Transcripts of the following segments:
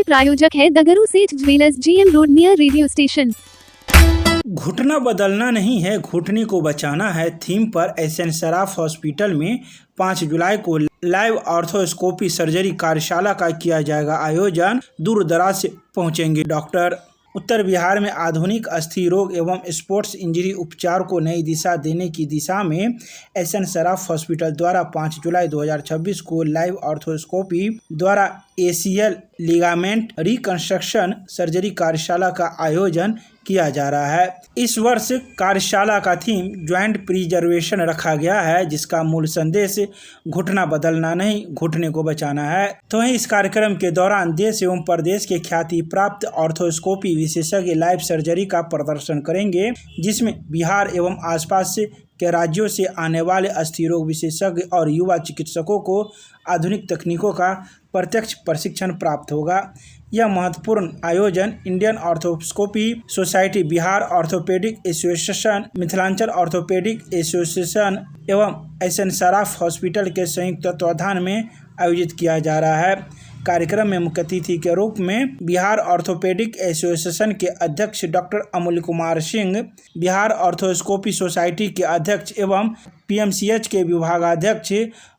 प्रायोजक है दगरू सेठ jewellers, GM road near radio station. घुटना बदलना नहीं है, घुटने को बचाना है थीम पर एसएन सराफ हॉस्पिटल में 5 जुलाई को लाइव ऑर्थोस्कोपी सर्जरी कार्यशाला का किया जाएगा आयोजन। दूर दराज से पहुंचेंगे डॉक्टर। उत्तर बिहार में आधुनिक अस्थि रोग एवं स्पोर्ट्स इंजरी उपचार को नई दिशा देने की दिशा में एसएन सराफ हॉस्पिटल द्वारा 5 जुलाई 2026 को लाइव ऑर्थोस्कोपी द्वारा ACL लिगामेंट रिकंस्ट्रक्शन सर्जरी कार्यशाला का आयोजन किया जा रहा है। इस वर्ष कार्यशाला का थीम ज्वाइंट प्रिजर्वेशन रखा गया है, जिसका मूल संदेश घुटना बदलना नहीं, घुटने को बचाना है। तो इस कार्यक्रम के दौरान देश एवं प्रदेश के ख्याति प्राप्त ऑर्थोस्कोपी विशेषज्ञ लाइव सर्जरी का प्रदर्शन करेंगे, जिसमें बिहार एवं आसपास के राज्यों से आने वाले अस्थि रोग विशेषज्ञ और युवा चिकित्सकों को आधुनिक तकनीकों का प्रत्यक्ष प्रशिक्षण प्राप्त होगा। यह महत्वपूर्ण आयोजन Indian arthroscopy society, Bihar orthopaedic association, Mithilanchal orthopaedic association एवं एसएन सराफ हॉस्पिटल के संयुक्त तत्वाधान में आयोजित किया जा रहा है। कार्यक्रम में मुख्य अतिथि के रूप में बिहार ऑर्थोपेडिक एसोसिएशन के अध्यक्ष doctor Amulya Kumar Singh, Bihar arthroscopy society के अध्यक्ष एवं PMCH के विभागाध्यक्ष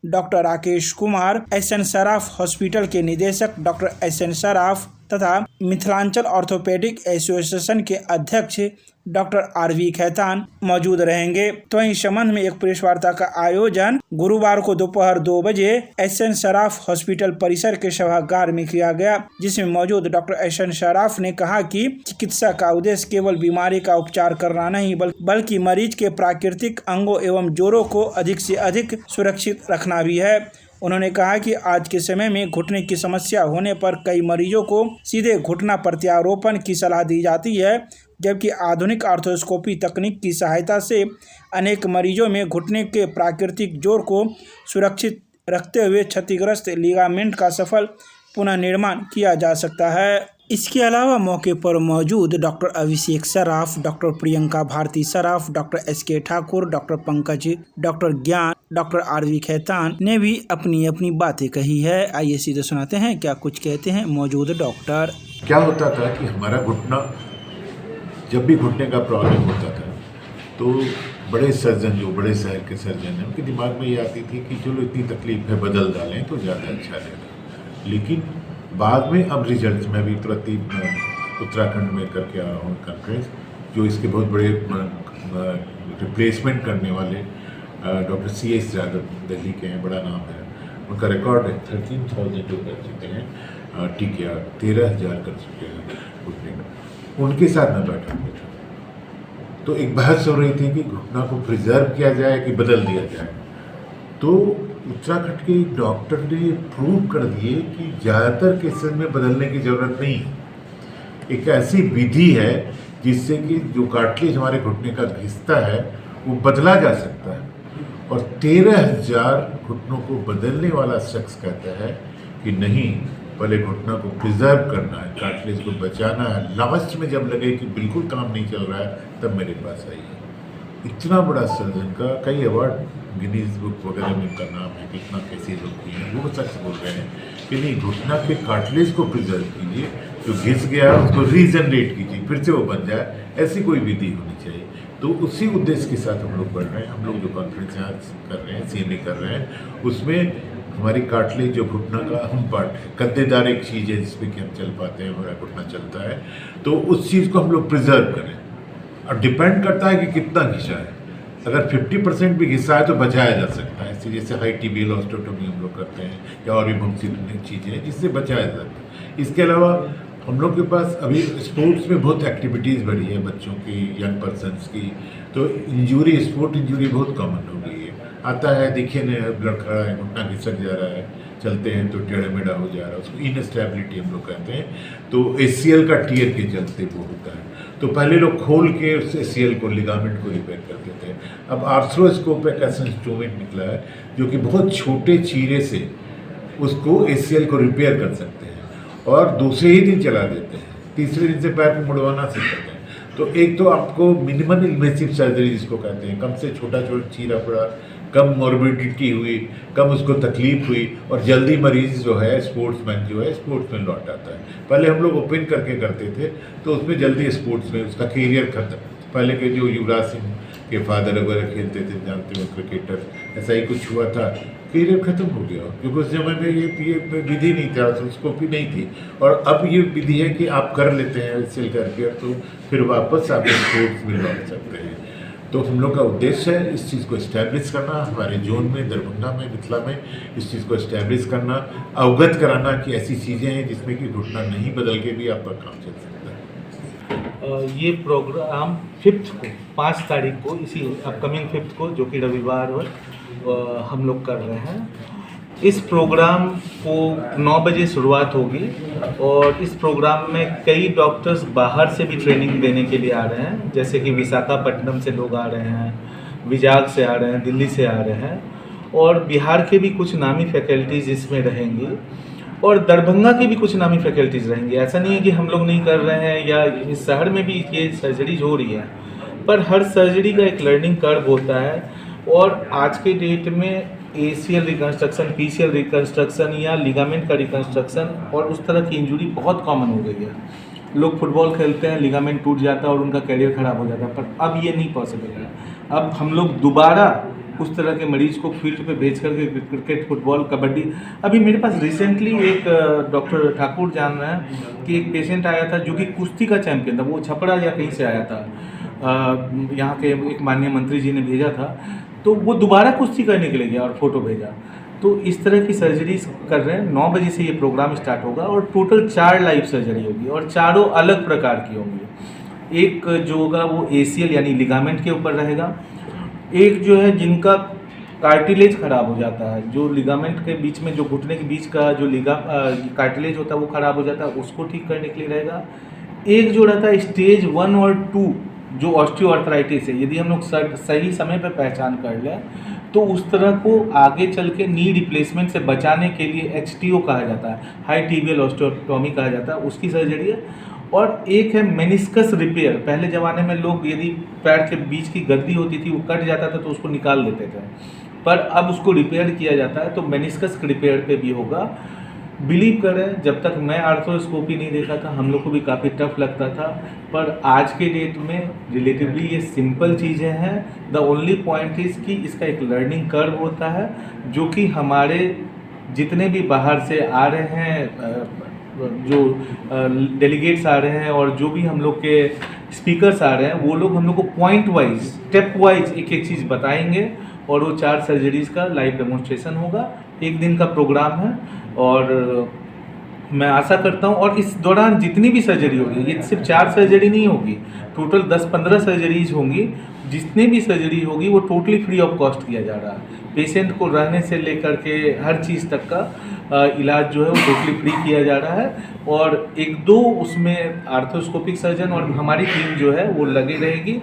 doctor Rakesh Kumar, SN Saraf hospital के निदेशक डॉक्टर SN सराफ तथा मिथिलांचल ऑर्थोपेडिक एसोसिएशन के अध्यक्ष डॉक्टर RV खैतान मौजूद रहेंगे। तो इस संबंध में एक प्रेस वार्ता का आयोजन गुरुवार को दोपहर 2 बजे एसएन सराफ हॉस्पिटल परिसर के सभागार में किया गया, जिसमें मौजूद डॉक्टर SN सराफ ने कहा कि चिकित्सा का उद्देश्य केवल बीमारी का उपचार करना नहीं, बल्कि मरीज के प्राकृतिक अंगों एवं जोड़ों को अधिक से अधिक सुरक्षित रखना भी है। उन्होंने कहा कि आज के समय में घुटने की समस्या होने पर कई मरीजों को सीधे घुटना प्रत्यारोपण की सलाह दी जाती है, जबकि आधुनिक आर्थोस्कोपी तकनीक की सहायता से अनेक मरीजों में घुटने के प्राकृतिक जोड़ को सुरक्षित रखते हुए क्षतिग्रस्त लिगामेंट का सफल पुनर्निर्माण किया जा सकता है। इसके अलावा मौके पर मौजूद doctor Abhishek Saraf, doctor Priyanka Bharti Saraf, doctor SK Thakur, doctor Pankaj, doctor Gyan, doctor RV Khaitan ने भी अपनी अपनी बातें कही है। आइए सीधे सुनाते हैं क्या कुछ कहते हैं मौजूद डॉक्टर। क्या होता था कि हमारा घुटना, जब भी घुटने का प्रॉब्लम होता था तो बड़े सर्जन, जो बड़े शहर के सर्जन हैं, उनके दिमाग में ये आती थी कि चलो इतनी तकलीफ है, बदल डालें तो ज़्यादा अच्छा रहेगा। लेकिन बाद में अब रिजल्ट में भी तुरंत उत्तराखंड में करके आ रहा हूँ कॉन्फ्रेंस, जो इसके बहुत बड़े रिप्लेसमेंट करने वाले डॉक्टर CS यादव दिल्ली के हैं, बड़ा नाम है, उनका रिकॉर्ड है 13,000 जो कर चुके हैं TKR, 13,000 कर चुके हैं घुटने का। उनके साथ मैं बैठा तो एक बहस हो रही थी कि घुटना को प्रिजर्व किया जाए कि बदल दिया जाए। तो उत्तराखंड के डॉक्टर ने प्रूव कर दिए कि ज़्यादातर केसेस में बदलने की ज़रूरत नहीं है। एक ऐसी विधि है जिससे कि जो कार्टिलेज हमारे घुटने का घिसता है वो बदला जा सकता है, और 13,000 घुटनों को बदलने वाला शख्स कहता है कि नहीं, पहले घुटना को प्रिजर्व करना है, कार्टिलेज को बचाना है, लास्ट में जब लगे कि बिल्कुल काम नहीं चल रहा है तब मेरे पास आइए। इतना बड़ा सर्जन का कई अवार्ड गिनीज बुक वगैरह में का नाम है, कितना कैसे लोग किए हैं, वो शख्स बोल रहे हैं कि नहीं, घुटना के कार्टिलेज को प्रिजर्व कीजिए, जो घिस गया उसको रीजनरेट कीजिए, फिर से वो बन जाए, ऐसी कोई विधि होनी चाहिए। तो उसी उद्देश्य के साथ हम लोग बढ़ रहे हैं। हम लोग जो कॉन्फ्रेंस यहाँ कर रहे हैं, CNA कर रहे हैं, उसमें हमारी कार्टिलेज जो घुटना का अहम पार्ट है, कद्देदार एक चीज़ है जिसपे कि हम चल पाते हैं, हमारा घुटना चलता है, तो उस चीज़ को हम लोग प्रिजर्व करें। और डिपेंड करता है कि कितना घिसा है। अगर 50% भी घिसा है तो बचाया जा सकता है, इसी जैसे हाई TBL ऑस्टियोटोमी हम लोग करते हैं, या और भी बहुत सी चीज़ें हैं जिससे बचाया जा सकता है। इसके अलावा हम लोग के पास अभी स्पोर्ट्स में बहुत एक्टिविटीज़ बढ़ी है, बच्चों की, यंग पर्सनस की, तो इंजरी, स्पोर्ट इंजरी बहुत कॉमन हो गई है। आता है, देखिए न, ब्लड खड़ा है, घुटना घिसक जा रहा है, चलते हैं तो टेढ़ा मेढ़ा हो जा रहा है, उसको इनस्टेबिलिटी हम लोग कहते हैं। तो ACL का टीयर के चलते वो होता है। तो पहले लोग खोल के उस ACL को, लिगामेंट को रिपेयर करते थे। अब आर्थ्रोस्कोप एक ऐसा इंस्ट्रूमेंट निकला है जो कि बहुत छोटे चीरे से उसको ACL को रिपेयर कर सकते हैं, और दूसरे ही दिन चला देते हैं, तीसरे दिन से पैर को मुड़वाना सीखते हैं। तो एक तो आपको मिनिमल इन्वेसिव सर्जरी जिसको कहते हैं, कम से छोटा चीरा पड़ा कम मॉर्बिडिटी हुई, कम उसको तकलीफ हुई और जल्दी मरीज़ जो है स्पोर्ट्समैन स्पोर्ट्स में लौट आता है। पहले हम लोग ओपन करके करते थे तो उसमें जल्दी स्पोर्ट्स में उसका करियर खत्म। पहले के जो युवराज सिंह के फादर वगैरह खेलते थे, जानते हो क्रिकेटर, ऐसा ही कुछ हुआ था, करियर ख़त्म हो गया क्योंकि उस समय में ये विधि नहीं था, उसको भी नहीं थी। और अब ये विधि है कि आप कर लेते हैं सेल करके तो फिर वापस आप स्पोर्ट्स में लौट सकते हैं। तो हम लोग का उद्देश्य है इस चीज़ को इस्टेब्लिश करना, हमारे जोन में, दरभंगा में, मिथिला में इस चीज़ को इस्टेब्लिश करना, अवगत कराना कि ऐसी चीज़ें हैं जिसमें कि घुटना नहीं बदल के भी आपका काम चल सकता है। ये प्रोग्राम 5 को 5 तारीख को, इसी अपकमिंग 5 को, जो कि रविवार हम लोग कर रहे हैं। इस प्रोग्राम को 9 बजे शुरुआत होगी और इस प्रोग्राम में कई डॉक्टर्स बाहर से भी ट्रेनिंग देने के लिए आ रहे हैं, जैसे कि विशाखापट्टनम से लोग आ रहे हैं, विजाग से आ रहे हैं, दिल्ली से आ रहे हैं और बिहार के भी कुछ नामी फैकल्टीज़ इसमें रहेंगी और दरभंगा की भी कुछ नामी फैकल्टीज़ रहेंगी। ऐसा नहीं है कि हम लोग नहीं कर रहे हैं या इस शहर में भी ये सर्जरीज हो रही है, पर हर सर्जरी का एक लर्निंग कर्व होता है और आज के डेट में ACL रिकन्स्ट्रक्शन, PCL रिकन्स्ट्रक्शन या लिगामेंट का रिकन्स्ट्रक्शन और उस तरह की इंजरी बहुत कॉमन हो गई है। लोग फुटबॉल खेलते हैं, लिगामेंट टूट जाता है और उनका करियर ख़राब हो जाता है, पर अब ये नहीं पॉसिबल है। अब हम लोग दोबारा उस तरह के मरीज़ को फील्ड पे भेज करके क्रिकेट, फुटबॉल, कबड्डी। अभी मेरे पास रिसेंटली एक डॉक्टर ठाकुर जान रहे हैं कि एक पेशेंट आया था जो कि कुश्ती का चैंपियन था, वो छपरा या कहीं से आया था, यहाँ के एक माननीय मंत्री जी ने भेजा था, तो वो दोबारा कुश्ती करने के लिए गया और फोटो भेजा। तो इस तरह की सर्जरीज कर रहे हैं। 9 बजे से ये प्रोग्राम स्टार्ट होगा और टोटल 4 लाइव सर्जरी होगी और चारों अलग प्रकार की होंगी। एक जो होगा वो ACL यानी लिगामेंट के ऊपर रहेगा, एक जो है जिनका कार्टिलेज ख़राब हो जाता है, जो लिगामेंट के बीच में, जो घुटने के बीच का जो कार्टिलेज होता है वो ख़राब हो जाता है, उसको ठीक करने के लिए रहेगा। एक जो रहता है स्टेज 1 और 2 जो ऑस्टियोआर्थराइटिस है, यदि हम लोग सही समय पर पहचान कर लें तो उस तरह को आगे चल के नी रिप्लेसमेंट से बचाने के लिए HTO कहा जाता है, हाई टिबियल ऑस्टियोटॉमी कहा जाता है, उसकी सर्जरी है। और एक है मेनिस्कस रिपेयर। पहले ज़माने में लोग यदि पैर के बीच की गद्दी होती थी, वो कट जाता था तो उसको निकाल देते थे, पर अब उसको रिपेयर किया जाता है, तो मेनिस्कस रिपेयर पे भी होगा। बिलीव करें, जब तक मैं आर्थ्रोस्कोपी नहीं देखा था हम लोग को भी काफ़ी टफ लगता था, पर आज के डेट में रिलेटिवली ये सिंपल चीज़ें हैं। द ओनली पॉइंट इज़ कि इसका एक लर्निंग कर्व होता है, जो कि हमारे जितने भी बाहर से आ रहे हैं, जो डेलीगेट्स आ रहे हैं और जो भी हम लोग के स्पीकर्स आ रहे हैं, वो लोग हम लोग को पॉइंट वाइज, स्टेप वाइज एक एक चीज़ बताएंगे और वो 4 सर्जरीज का लाइव डेमोन्स्ट्रेशन होगा। 1 दिन का प्रोग्राम है और मैं आशा करता हूँ, और इस दौरान जितनी भी सर्जरी होगी, ये सिर्फ 4 सर्जरी नहीं होगी, टोटल 10-15 सर्जरीज होंगी। जितनी भी सर्जरी होगी वो टोटली फ्री ऑफ कॉस्ट किया जा रहा है। पेशेंट को रहने से लेकर के हर चीज़ तक का इलाज जो है वो टोटली फ्री किया जा रहा है और 1-2 उसमें आर्थ्रोस्कोपिक सर्जन और हमारी टीम जो है वो लगी रहेगी,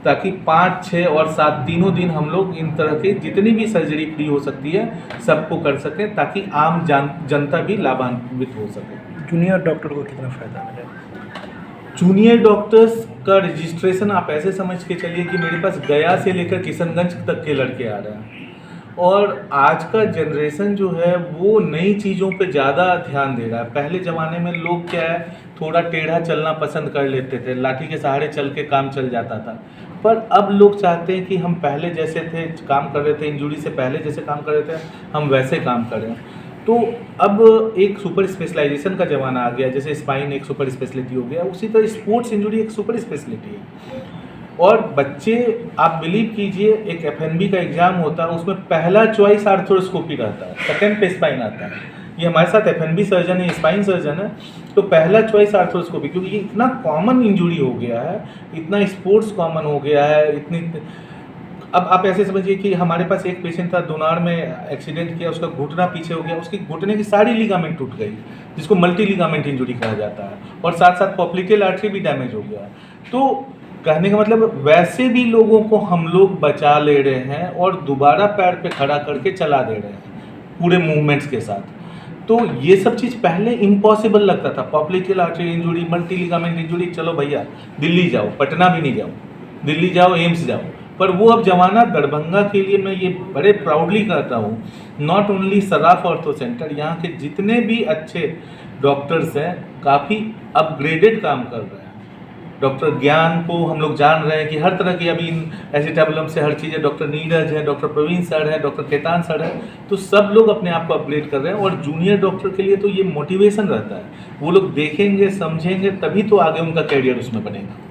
ताकि 5, 6 और 7 तीनों दिन हम लोग इन तरह के जितनी भी सर्जरी फ्री हो सकती है सबको कर सकें, ताकि आम जनता भी लाभान्वित हो सके। जूनियर डॉक्टर को कितना फ़ायदा मिलेगा? जूनियर डॉक्टर्स का रजिस्ट्रेशन आप ऐसे समझ के चलिए कि मेरे पास गया से लेकर किशनगंज तक के लड़के आ रहे हैं, और आज का जनरेशन जो है वो नई चीज़ों पे ज़्यादा ध्यान दे रहा है। पहले ज़माने में लोग क्या है, थोड़ा टेढ़ा चलना पसंद कर लेते थे, लाठी के सहारे चल के काम चल जाता था, पर अब लोग चाहते हैं कि हम पहले जैसे थे काम कर रहे थे, इंजरी से पहले जैसे काम कर रहे थे हम वैसे काम करें। तो अब एक सुपर स्पेशलाइजेशन का ज़माना आ गया, जैसे स्पाइन एक सुपर स्पेशलिटी हो गया, उसी तरह स्पोर्ट्स इंजरी एक सुपर स्पेशलिटी है। और बच्चे, आप बिलीव कीजिए, एक FNB का एग्ज़ाम होता है, उसमें पहला चॉइस आर्थ्रोस्कोपी रहता है, सेकेंड पे स्पाइन आता है। ये हमारे साथ FNB सर्जन है, स्पाइन सर्जन है, तो पहला चॉइस आर्थ्रोस्कोपी, क्योंकि ये इतना कॉमन इंजरी हो गया है, इतना स्पोर्ट्स कॉमन हो गया है, इतनी। अब आप ऐसे समझिए कि हमारे पास एक पेशेंट था, दोनार में एक्सीडेंट किया, उसका घुटना पीछे हो गया, उसकी घुटने की सारी लिगामेंट टूट गई, जिसको मल्टी लिगामेंट इंजरी कहा जाता है, और साथ साथ पॉप्लिकल आर्टरी भी डैमेज हो गया। तो कहने का मतलब, वैसे भी लोगों को हम लोग बचा ले रहे हैं और दोबारा पैर पे खड़ा करके चला दे रहे हैं पूरे मूवमेंट्स के साथ। तो ये सब चीज़ पहले इम्पॉसिबल लगता था, popliteal artery injury, multi ligament injury, चलो भैया दिल्ली जाओ, पटना भी नहीं जाओ, दिल्ली जाओ, एम्स जाओ, पर वो अब जमाना दरभंगा के लिए मैं ये बड़े प्राउडली कहता हूँ, not only Saraf ortho centre, यहाँ के जितने भी अच्छे डॉक्टर्स हैं काफ़ी अपग्रेडेड काम कर रहे हैं। डॉक्टर ज्ञान को हम लोग जान रहे हैं कि हर तरह की अभी एसिटाबुलम से हर चीज़ है, डॉक्टर नीरज है, डॉक्टर प्रवीण सर है, डॉक्टर केतान सर है, तो सब लोग अपने आप को अपग्रेड कर रहे हैं। और जूनियर डॉक्टर के लिए तो ये मोटिवेशन रहता है, वो लोग देखेंगे समझेंगे तभी तो आगे उनका कैरियर उसमें बनेगा।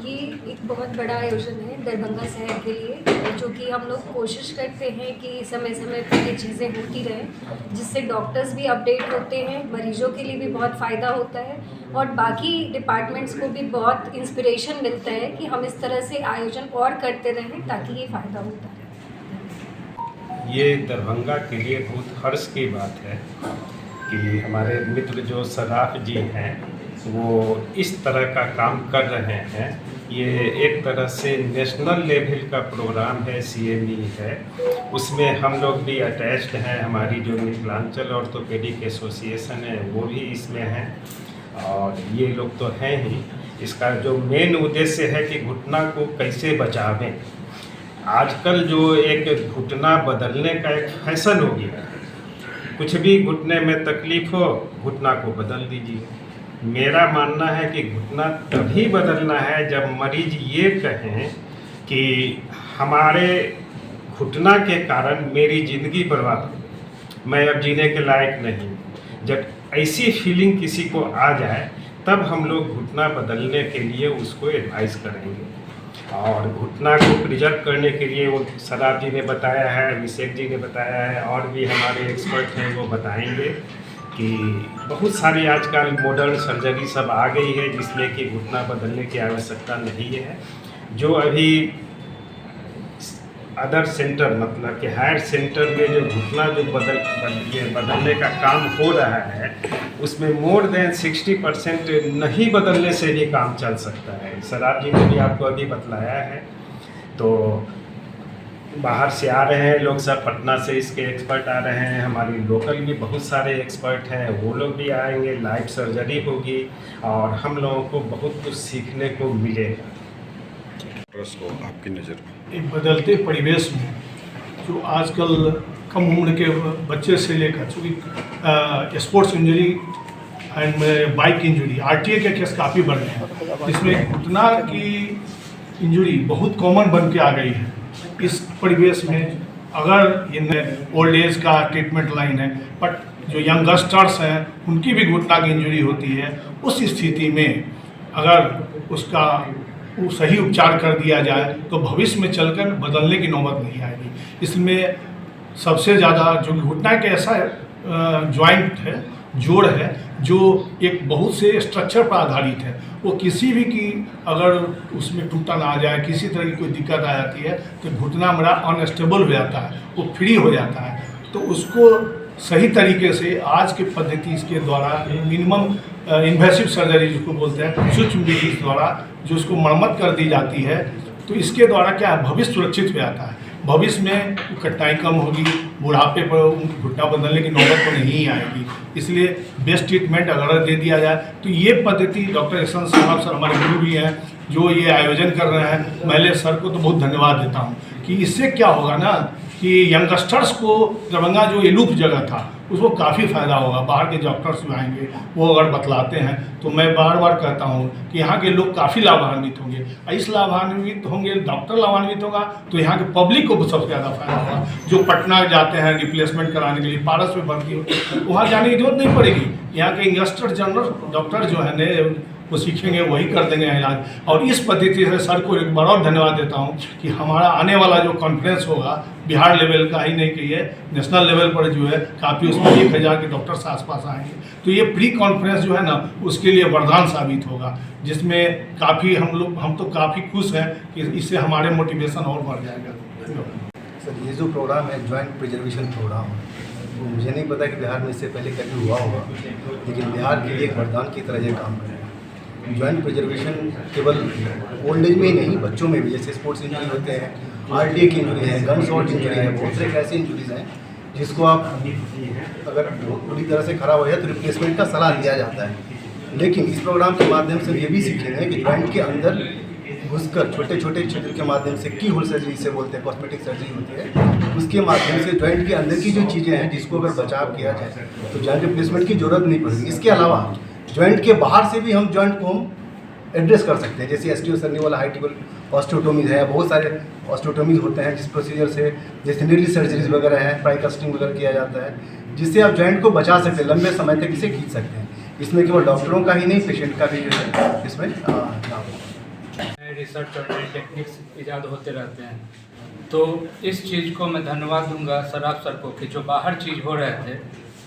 ये एक बहुत बड़ा आयोजन है दरभंगा शहर के लिए, जो कि हम लोग कोशिश करते हैं कि समय समय पर ये चीज़ें होती रहें, जिससे डॉक्टर्स भी अपडेट होते हैं, मरीजों के लिए भी बहुत फ़ायदा होता है और बाकी डिपार्टमेंट्स को भी बहुत इंस्पिरेशन मिलता है कि हम इस तरह से आयोजन और करते रहें ताकि ये फ़ायदा होता है। ये दरभंगा के लिए बहुत हर्ष की बात है कि हमारे मित्र जो सराफ जी हैं वो इस तरह का काम कर रहे हैं। ये एक तरह से नेशनल लेवल का प्रोग्राम है, CME है, उसमें हम लोग भी अटैच्ड हैं। हमारी जो मिथिलांचल ऑर्थोपेडिक एसोसिएशन है वो भी इसमें है और ये लोग तो हैं ही। इसका जो मेन उद्देश्य है कि घुटना को कैसे बचावें। आजकल जो एक घुटना बदलने का एक फैशन हो गया, कुछ भी घुटने में तकलीफ हो घुटना को बदल दीजिए। मेरा मानना है कि घुटना तभी बदलना है जब मरीज ये कहें कि हमारे घुटना के कारण मेरी ज़िंदगी बर्बाद हो गई, मैं अब जीने के लायक नहीं। जब ऐसी फीलिंग किसी को आ जाए तब हम लोग घुटना बदलने के लिए उसको एडवाइस करेंगे। और घुटना को प्रिजर्व करने के लिए वो सराफ जी ने बताया है, अभिषेक जी ने बताया है और भी हमारे एक्सपर्ट हैं वो बताएंगे कि बहुत सारी आजकल मॉडर्न सर्जरी सब आ गई है जिसमें कि घुटना बदलने की आवश्यकता नहीं है। जो अभी अदर सेंटर मतलब कि हायर सेंटर में जो घुटना जो बदलने का काम हो रहा है उसमें मोर देन 60% नहीं बदलने से भी काम चल सकता है। सराफ जी ने भी आपको अभी बतलाया है। तो बाहर से आ रहे हैं लोग, सब पटना से इसके एक्सपर्ट आ रहे हैं, हमारी लोकल भी बहुत सारे एक्सपर्ट हैं, वो लोग भी आएंगे, लाइव सर्जरी होगी और हम लोगों को बहुत कुछ सीखने को मिलेगा। को आपकी नज़र में एक बदलते परिवेश में जो आजकल कम उम्र के बच्चे से लेकर चूँकि sports injury and bike injury RTA के केस काफ़ी बढ़ गए हैं, जिसमें घुटना की इंजरी बहुत कॉमन बन के आ गई है। इस परिवेश में अगर ये ओल्ड एज का ट्रीटमेंट लाइन है, बट जो यंगस्टर्स हैं उनकी भी घुटना की इंजरी होती है, उस स्थिति में अगर उसका सही उपचार कर दिया जाए तो भविष्य में चलकर बदलने की नौबत नहीं आएगी। इसमें सबसे ज़्यादा जो घुटना एक ऐसा जॉइंट है, जोड़ है, जो एक बहुत से स्ट्रक्चर पर आधारित है। वो किसी भी की अगर उसमें टूटन आ जाए, किसी तरह की कोई दिक्कत आ जाती है तो घुटना मेरा अनस्टेबल हो जाता है, वो फ्री हो जाता है। तो उसको सही तरीके से आज के पद्धति इसके द्वारा मिनिमम इन्वेसिव सर्जरी जिसको बोलते हैं, सूक्ष्म विधि द्वारा जो उसको मरम्मत कर दी जाती है, तो इसके द्वारा क्या है, भविष्य सुरक्षित हो जाता है। भविष्य में कठिनाई कम होगी, बुढ़ापे पर घुटना बदलने की नौबत तो नहीं आएगी। इसलिए बेस्ट ट्रीटमेंट अगर दे दिया जाए तो ये पद्धति डॉक्टर यशवंत साहब सर हमारे गुरु भी हैं जो ये आयोजन कर रहे हैं, मैं सर को तो बहुत धन्यवाद देता हूँ कि इससे क्या होगा ना कि यंगस्टर्स को दरभंगा जो एलूप जगह था उसको काफ़ी फ़ायदा होगा। बाहर के डॉक्टर्स जो आएंगे वो अगर बतलाते हैं तो मैं बार बार कहता हूँ कि यहाँ के लोग काफ़ी लाभान्वित होंगे। इस लाभान्वित होंगे, डॉक्टर लाभान्वित होगा तो यहाँ के पब्लिक को सबसे ज़्यादा फायदा होगा। जो पटना जाते हैं रिप्लेसमेंट कराने के लिए, पारस में भर्ती होती वहाँ जाने की जरूरत नहीं पड़ेगी। यहाँ के यंगस्टर जनरल डॉक्टर जो है नए वो सीखेंगे, वही कर देंगे इलाज। और इस पद्धति से सर को एक बार और धन्यवाद देता हूँ कि हमारा आने वाला जो कॉन्फ्रेंस होगा बिहार लेवल का ही नहीं कि ये नेशनल लेवल पर जो है काफ़ी उसमें 1000 के डॉक्टर्स आसपास आएंगे। तो ये प्री कॉन्फ्रेंस जो है ना उसके लिए वरदान साबित होगा, जिसमें काफ़ी हम तो काफ़ी खुश हैं कि इससे हमारे मोटिवेशन और बढ़ जाएगा। सर ये जो प्रोग्राम है जॉइंट प्रिजर्वेशन प्रोग्राम, वो मुझे नहीं पता कि बिहार में इससे पहले कभी हुआ होगा, लेकिन बिहार के लिए एक वरदान की तरह ये काम करेगा। जॉइंट प्रिजर्वेशन केवल ओल्ड एज में ही नहीं, बच्चों में भी, जैसे स्पोर्ट्स इंजरी होते हैं, RTA की इंजरी है, गन शॉट इंजरी है, बहुत से ऐसी इंजरीज हैं जिसको आप अगर पूरी तरह से खराब हो जाए तो रिप्लेसमेंट का सलाह दिया जाता है। लेकिन इस प्रोग्राम के माध्यम से ये भी सीखेंगे कि जॉइंट के अंदर घुसकर छोटे छोटे छिद्र के माध्यम से की होल सर्जरी से बोलते हैं, कॉस्मेटिक सर्जरी होती है, उसके माध्यम से जॉइंट के अंदर की जो चीज़ें हैं जिसको अगर बचाव किया जाए तो जॉइंट रिप्लेसमेंट की जरूरत नहीं पड़ेगी। इसके अलावा जॉइंट के बाहर से भी हम जॉइंट को हम एड्रेस कर सकते हैं, जैसे एस्टियो सरनी वाला हाई टेबल ऑस्टियोटोमीज है, बहुत सारे ऑस्टियोटोमीज होते हैं जिस प्रोसीजर से जैसे नीडल सर्जरीज वगैरह है, प्राइकास्टिंग वगैरह किया जाता है, जिससे आप जॉइंट को बचा सकते हैं, लंबे समय तक इसे खींच सकते हैं। इसमें केवल डॉक्टरों का ही नहीं, पेशेंट का भी जो है इसमें रिसर्च और नए टेक्निक्स ईजाद होते रहते हैं। तो इस चीज़ को मैं धन्यवाद दूंगा सराफ सर को कि जो बाहर चीज़ हो रहे थे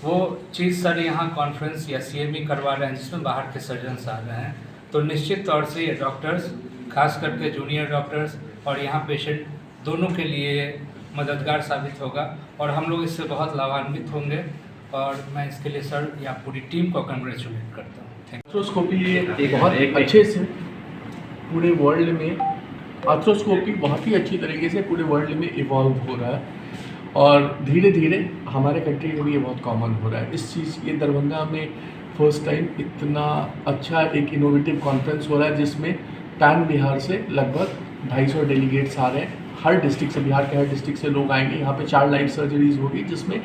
वो चीज़ सर यहाँ कॉन्फ्रेंस या CME करवा रहे हैं जिसमें बाहर के सर्जन्स आ रहे हैं। तो निश्चित तौर से ये डॉक्टर्स, खास करके जूनियर डॉक्टर्स और यहाँ पेशेंट दोनों के लिए मददगार साबित होगा और हम लोग इससे बहुत लाभान्वित होंगे और मैं इसके लिए सर या पूरी टीम को कंग्रेचुलेट करता हूँ। Thank you. आर्थ्रोस्कोपी बहुत अच्छे से पूरे वर्ल्ड में आर्थ्रोस्कोपी बहुत ही अच्छी तरीके से पूरे वर्ल्ड में इवॉल्व हो रहा है और धीरे धीरे हमारे कंट्री में भी ये बहुत कॉमन हो रहा है। इस चीज़ ये दरभंगा में फर्स्ट टाइम इतना अच्छा एक इनोवेटिव कॉन्फ्रेंस हो रहा है जिसमें पैन बिहार से लगभग 250 डेलीगेट्स आ रहे हैं। हर डिस्ट्रिक्ट से, बिहार के हर डिस्ट्रिक्ट से लोग आएंगे। यहाँ पे 4 लाइव सर्जरीज होगी जिसमें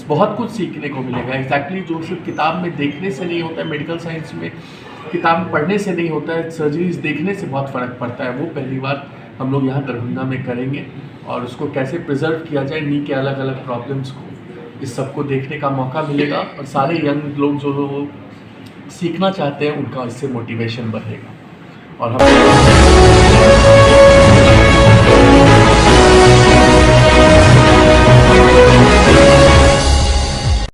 बहुत कुछ सीखने को मिलेगा। एग्जैक्टली जो सिर्फ किताब में देखने से नहीं होता है, मेडिकल साइंस में किताब पढ़ने से नहीं होता है, सर्जरीज देखने से बहुत फ़र्क पड़ता है। वो पहली बार हम लोग यहाँ दरभंगा में करेंगे और उसको कैसे प्रिजर्व किया जाए, नी के अलग अलग प्रॉब्लम्स को, इस सबको देखने का मौका मिलेगा और सारे यंग लोग जो लोग सीखना चाहते हैं उनका इससे मोटिवेशन बढ़ेगा और हम